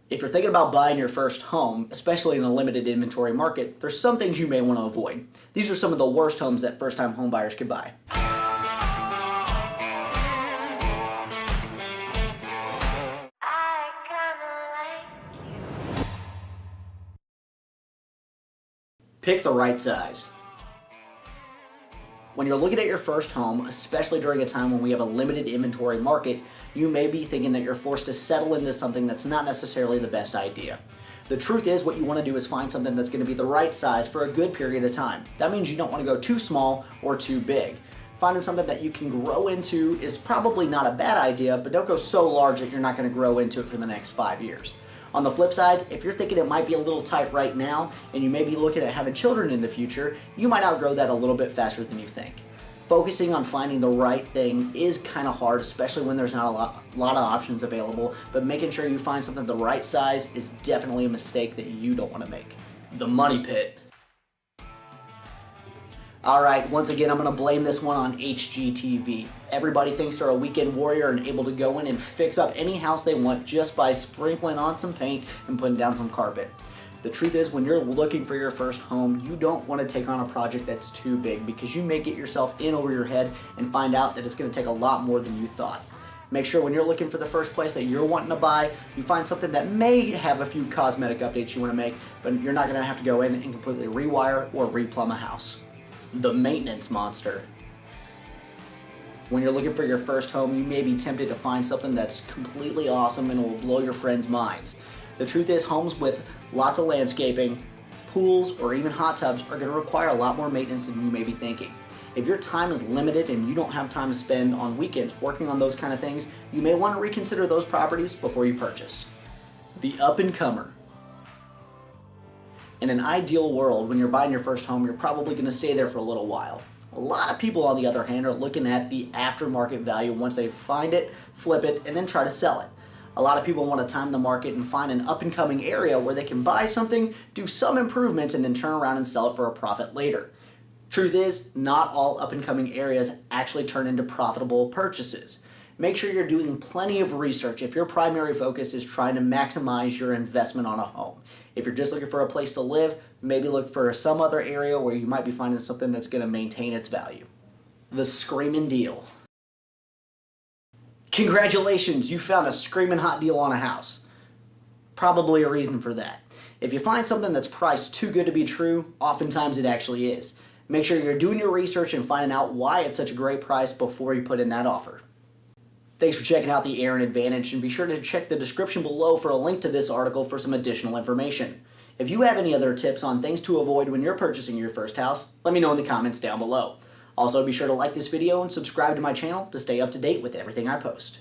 If you're thinking about buying your first home, especially in a limited inventory market, there's some things you may want to avoid. These are some of the worst homes that first-time home buyers could buy. Pick the right size. When you're looking at your first home, especially during a time when we have a limited inventory market, you may be thinking that you're forced to settle into something that's not necessarily the best idea. The truth is, what you want to do is find something that's going to be the right size for a good period of time. That means you don't want to go too small or too big. Finding something that you can grow into is probably not a bad idea, but don't go so large that you're not going to grow into it for the next 5 years. On the flip side, if you're thinking it might be a little tight right now and you may be looking at having children in the future, you might outgrow that a little bit faster than you think. Focusing on finding the right thing is kind of hard, especially when there's not a lot of options available, but making sure you find something the right size is definitely a mistake that you don't want to make. The money pit. Alright, once again, I'm going to blame this one on HGTV. Everybody thinks they're a weekend warrior and able to go in and fix up any house they want just by sprinkling on some paint and putting down some carpet. The truth is, when you're looking for your first home, you don't want to take on a project that's too big because you may get yourself in over your head and find out that it's going to take a lot more than you thought. Make sure when you're looking for the first place that you're wanting to buy, you find something that may have a few cosmetic updates you want to make, but you're not going to have to go in and completely rewire or replumb a house. The maintenance monster. When you're looking for your first home, you may be tempted to find something that's completely awesome and will blow your friends' minds. The truth is, homes with lots of landscaping, pools, or even hot tubs are going to require a lot more maintenance than you may be thinking. If your time is limited and you don't have time to spend on weekends working on those kind of things, you may want to reconsider those properties before you purchase. The up-and-comer. In an ideal world, when you're buying your first home, you're probably going to stay there for a little while. A lot of people, on the other hand, are looking at the aftermarket value once they find it, flip it, and then try to sell it. A lot of people want to time the market and find an up-and-coming area where they can buy something, do some improvements, and then turn around and sell it for a profit later. Truth is, not all up-and-coming areas actually turn into profitable purchases. Make sure you're doing plenty of research if your primary focus is trying to maximize your investment on a home. If you're just looking for a place to live, maybe look for some other area where you might be finding something that's going to maintain its value. The screaming deal. Congratulations, you found a screaming hot deal on a house. Probably a reason for that. If you find something that's priced too good to be true, oftentimes it actually is. Make sure you're doing your research and finding out why it's such a great price before you put in that offer. Thanks for checking out the Aaron Advantage, and be sure to check the description below for a link to this article for some additional information. If you have any other tips on things to avoid when you're purchasing your first house, let me know in the comments down below. Also, be sure to like this video and subscribe to my channel to stay up to date with everything I post.